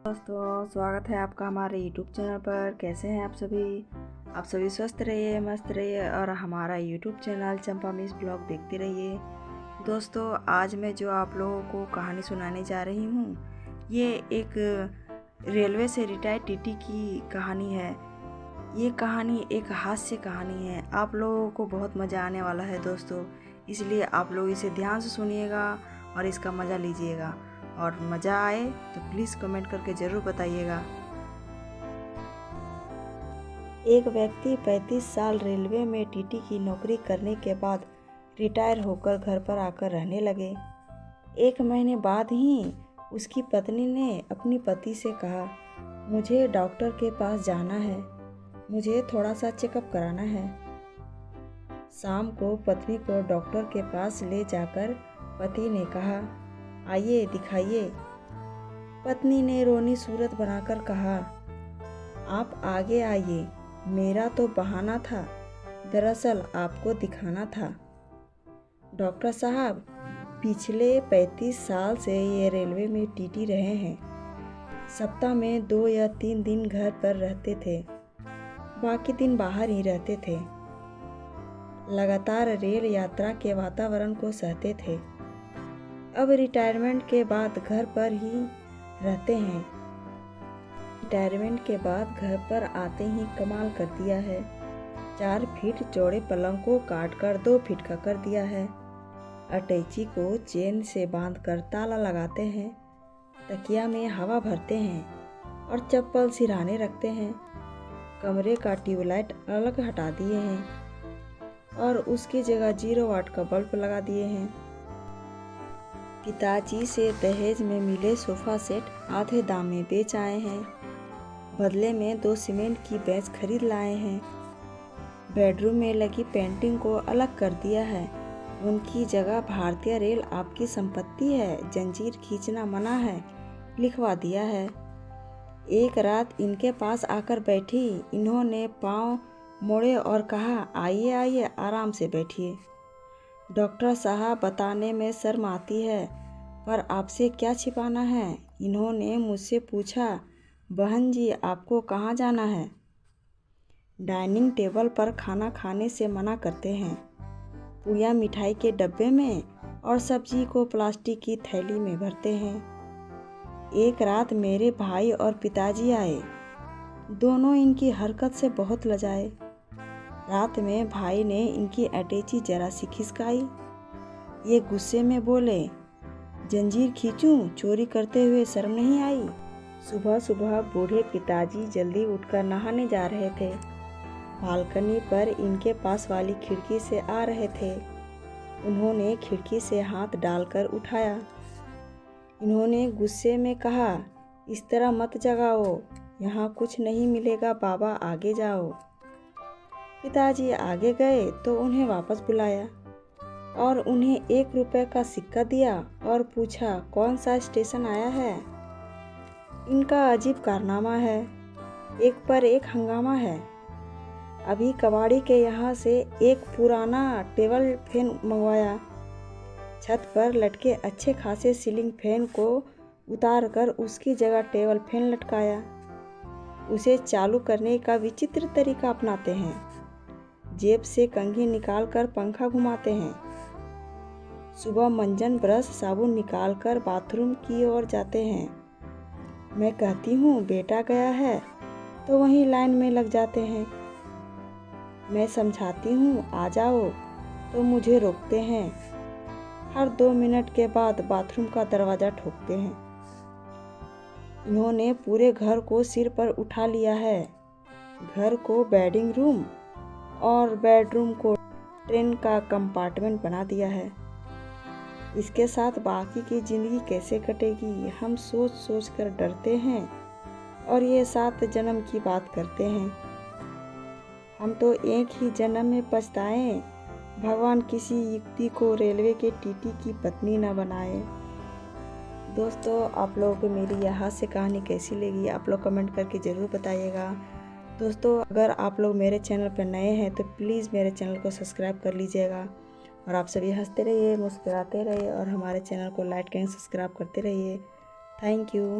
दोस्तों, स्वागत है आपका हमारे यूट्यूब चैनल पर। कैसे हैं आप सभी स्वस्थ रहिए, मस्त रहिए और हमारा यूट्यूब चैनल चंपा मिस ब्लॉग देखते रहिए। दोस्तों, आज मैं जो आप लोगों को कहानी सुनाने जा रही हूँ, ये एक रेलवे से रिटायर्ड टीटी की कहानी है। ये कहानी एक हास्य कहानी है। आप लोगों को बहुत मज़ा आने वाला है दोस्तों, इसलिए आप लोग इसे ध्यान से सुनिएगा और इसका मज़ा लीजिएगा। और मज़ा आए तो प्लीज़ कमेंट करके ज़रूर बताइएगा। एक व्यक्ति 35 साल रेलवे में टीटी की नौकरी करने के बाद रिटायर होकर घर पर आकर रहने लगे। एक महीने बाद ही उसकी पत्नी ने अपने पति से कहा, मुझे डॉक्टर के पास जाना है, मुझे थोड़ा सा चेकअप कराना है। शाम को पत्नी को डॉक्टर के पास ले जाकर पति ने कहा, आइए दिखाइए। पत्नी ने रोनी सूरत बनाकर कहा, आप आगे आइए, मेरा तो बहाना था, दरअसल आपको दिखाना था। डॉक्टर साहब, पिछले 35 साल से ये रेलवे में टीटी रहे हैं। सप्ताह में 2 या 3 दिन घर पर रहते थे, बाकी दिन बाहर ही रहते थे। लगातार रेल यात्रा के वातावरण को सहते थे। अब रिटायरमेंट के बाद घर पर ही रहते हैं। रिटायरमेंट के बाद घर पर आते ही कमाल कर दिया है। 4 फीट चौड़े पलंग को काटकर 2 फीट का कर दिया है। अटैची को चेन से बांधकर ताला लगाते हैं। तकिया में हवा भरते हैं और चप्पल सिरहाने रखते हैं। कमरे का ट्यूबलाइट अलग हटा दिए हैं और उसकी जगह 0 वाट का बल्ब लगा दिए हैं। पिताजी से दहेज में मिले सोफ़ा सेट आधे दाम में बेच आए हैं। बदले में 2 सीमेंट की बेंच खरीद लाए हैं। बेडरूम में लगी पेंटिंग को अलग कर दिया है। उनकी जगह भारतीय रेल आपकी संपत्ति है, जंजीर खींचना मना है लिखवा दिया है। एक रात इनके पास आकर बैठी, इन्होंने पाँव मोड़े और कहा, आइए आइए, आराम से बैठिए। डॉक्टर साहब, बताने में शर्म आती है, पर आपसे क्या छिपाना है। इन्होंने मुझसे पूछा, बहन जी आपको कहाँ जाना है। डाइनिंग टेबल पर खाना खाने से मना करते हैं। पूड़ियाँ मिठाई के डब्बे में और सब्जी को प्लास्टिक की थैली में भरते हैं। एक रात मेरे भाई और पिताजी आए। दोनों इनकी हरकत से बहुत लजाए। रात में भाई ने इनकी अटैची जरा सी खिसकाई। ये गुस्से में बोले, जंजीर खींचूं, चोरी करते हुए शर्म नहीं आई। सुबह सुबह बूढ़े पिताजी जल्दी उठकर नहाने जा रहे थे। बालकनी पर इनके पास वाली खिड़की से आ रहे थे। उन्होंने खिड़की से हाथ डालकर उठाया। इन्होंने गुस्से में कहा, इस तरह मत जगाओ, यहाँ कुछ नहीं मिलेगा बाबा, आगे जाओ। पिताजी आगे गए तो उन्हें वापस बुलाया और उन्हें 1 रुपये का सिक्का दिया और पूछा, कौन सा स्टेशन आया है। इनका अजीब कारनामा है, एक पर एक हंगामा है। अभी कबाड़ी के यहाँ से एक पुराना टेबल फैन मंगवाया। छत पर लटके अच्छे खासे सीलिंग फैन को उतार कर उसकी जगह टेबल फैन लटकाया। उसे चालू करने का विचित्र तरीका अपनाते हैं। जेब से कंघी निकालकर पंखा घुमाते हैं। सुबह मंजन ब्रश साबुन निकालकर बाथरूम की ओर जाते हैं। मैं कहती हूँ बेटा गया है तो वहीं लाइन में लग जाते हैं। मैं समझाती हूँ आ जाओ तो मुझे रोकते हैं। हर 2 मिनट के बाद बाथरूम का दरवाज़ा ठोकते हैं। इन्होंने पूरे घर को सिर पर उठा लिया है। घर को बेडिंग रूम और बेडरूम को ट्रेन का कंपार्टमेंट बना दिया है। इसके साथ बाकी की ज़िंदगी कैसे कटेगी, हम सोच सोच कर डरते हैं और ये 7 जन्म की बात करते हैं। हम तो एक ही जन्म में पछताएं, भगवान किसी युक्ति को रेलवे के टीटी की पत्नी न बनाए। दोस्तों, आप लोगों को मेरी यह हास्य कहानी कैसी लगी, आप लोग कमेंट करके ज़रूर बताइएगा। दोस्तों, अगर आप लोग मेरे चैनल पर नए हैं तो प्लीज़ मेरे चैनल को सब्सक्राइब कर लीजिएगा। और आप सभी हंसते रहिए, मुस्कुराते रहिए और हमारे चैनल को लाइक एंड सब्सक्राइब करते रहिए। Thank you.